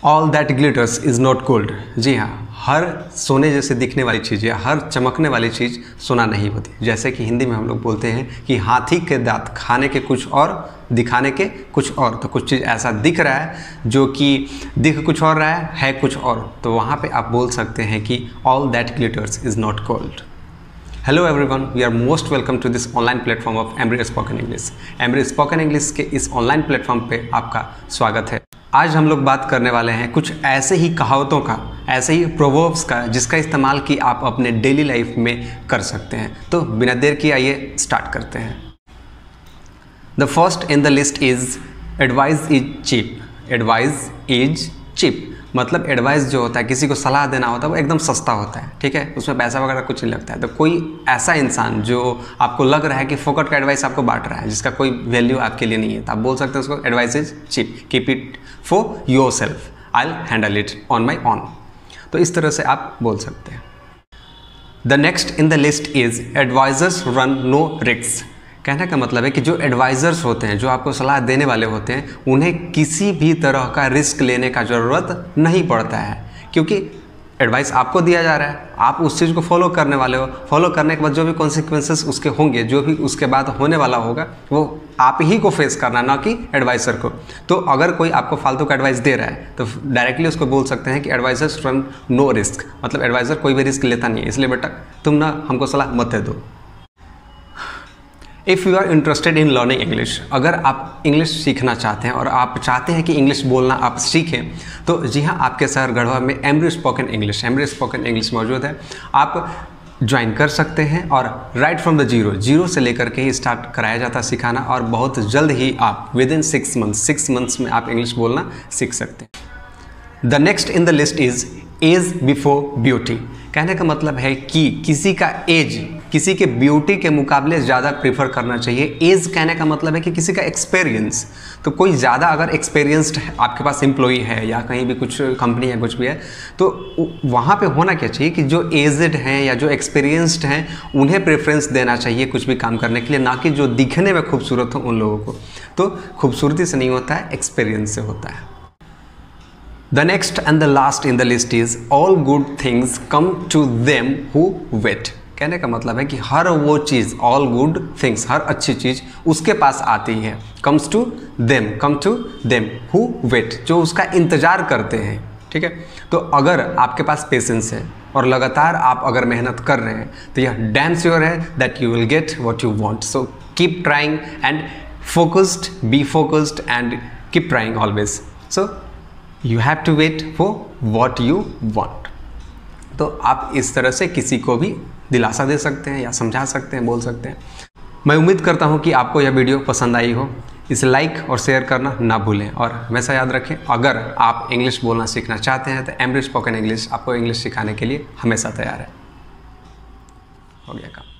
All that glitters is not gold. जी हाँ, हर सोने जैसे दिखने वाली चीज़ या हर चमकने वाली चीज़ सोना नहीं होती। जैसे कि हिंदी में हम लोग बोलते हैं कि हाथी के दांत खाने के कुछ और दिखाने के कुछ और। तो कुछ चीज़ ऐसा दिख रहा है जो कि दिख कुछ और रहा है कुछ और, तो वहाँ पे आप बोल सकते हैं कि all that glitters is not gold. Hello everyone, we are most welcome to this online platform of Embry spoken English. Embry spoken English के इस ऑनलाइन प्लेटफॉर्म पे आपका स्वागत है। आज हम लोग बात करने वाले हैं कुछ ऐसे ही कहावतों का, ऐसे ही प्रोवर्ब्स का, जिसका इस्तेमाल कि आप अपने डेली लाइफ में कर सकते हैं। तो बिना देर किए आइए स्टार्ट करते हैं। The first in the list is advice is cheap. Advice is cheap मतलब एडवाइस जो होता है, किसी को सलाह देना होता है, वो एकदम सस्ता होता है। ठीक है, उसमें पैसा वगैरह कुछ नहीं लगता है। तो कोई ऐसा इंसान जो आपको लग रहा है कि फोकट का एडवाइस आपको बांट रहा है, जिसका कोई वैल्यू आपके लिए नहीं है, तो आप बोल सकते हैं उसको advice is cheap, keep it for yourself, I will handle it on my own. तो इस तरह से आप बोल सकते हैं। The next in the list is advisers run no risk. कहने का मतलब है कि जो एडवाइज़र्स होते हैं, जो आपको सलाह देने वाले होते हैं, उन्हें किसी भी तरह का रिस्क लेने का ज़रूरत नहीं पड़ता है, क्योंकि एडवाइस आपको दिया जा रहा है, आप उस चीज़ को फॉलो करने वाले हो। फॉलो करने के बाद जो भी कॉन्सिक्वेंसेस उसके होंगे, जो भी उसके बाद होने वाला होगा, वो आप ही को फेस करना, ना कि एडवाइज़र को। तो अगर कोई आपको फालतू का एडवाइस दे रहा है तो डायरेक्टली उसको बोल सकते हैं कि एडवाइजर्स रन नो रिस्क, मतलब एडवाइज़र कोई भी रिस्क लेता नहीं है, इसलिए बेटा तुम ना हमको सलाह मत दे दो। If you are interested in learning English, अगर आप इंग्लिश सीखना चाहते हैं और आप चाहते हैं कि इंग्लिश बोलना आप सीखें, तो जी हाँ, आपके शहर गढ़वा में एमब्री स्पोकन इंग्लिश मौजूद है। आप ज्वाइन कर सकते हैं और राइट फ्रॉम द जीरो से लेकर के ही स्टार्ट कराया जाता है सिखाना, और बहुत जल्द ही आप विद इन 6 मंथ्स में आप इंग्लिश बोलना सीख सकते हैं। The next in the list is age before beauty. कहने का मतलब है कि किसी का एज किसी के ब्यूटी के मुकाबले ज़्यादा प्रीफर करना चाहिए। एज कहने का मतलब है कि किसी का एक्सपीरियंस। तो कोई ज़्यादा अगर एक्सपीरियंस्ड आपके पास एम्प्लॉई है या कहीं भी कुछ कंपनी है, कुछ भी है, तो वहाँ पे होना क्या चाहिए कि जो एजड हैं या जो एक्सपीरियंस्ड हैं उन्हें प्रेफरेंस देना चाहिए कुछ भी काम करने के लिए, ना कि जो दिखने में खूबसूरत हो उन लोगों को। तो खूबसूरती से नहीं होता है, एक्सपीरियंस से होता है। The next and the last in the list is all good things come to them who wait। कहने का मतलब है कि हर वो चीज़, all good things, हर अच्छी चीज़ उसके पास आती है, come to them who wait, जो उसका इंतज़ार करते हैं। ठीक है, तो अगर आपके पास पेशेंस है और लगातार आप अगर मेहनत कर रहे हैं, तो यह डैम श्योर है that you will get what you want. So keep trying and be focused and keep trying always. So You have to wait for what you want। तो आप इस तरह से किसी को भी दिलासा दे सकते हैं या समझा सकते हैं, बोल सकते हैं। मैं उम्मीद करता हूँ कि आपको यह वीडियो पसंद आई हो। इसे लाइक और शेयर करना ना भूलें, और हमेशा याद रखें, अगर आप इंग्लिश बोलना सीखना चाहते हैं तो एमब्री स्पोकन इंग्लिश आपको इंग्लिश सिखाने के लिए हमेशा तैयार है। हो गया काम।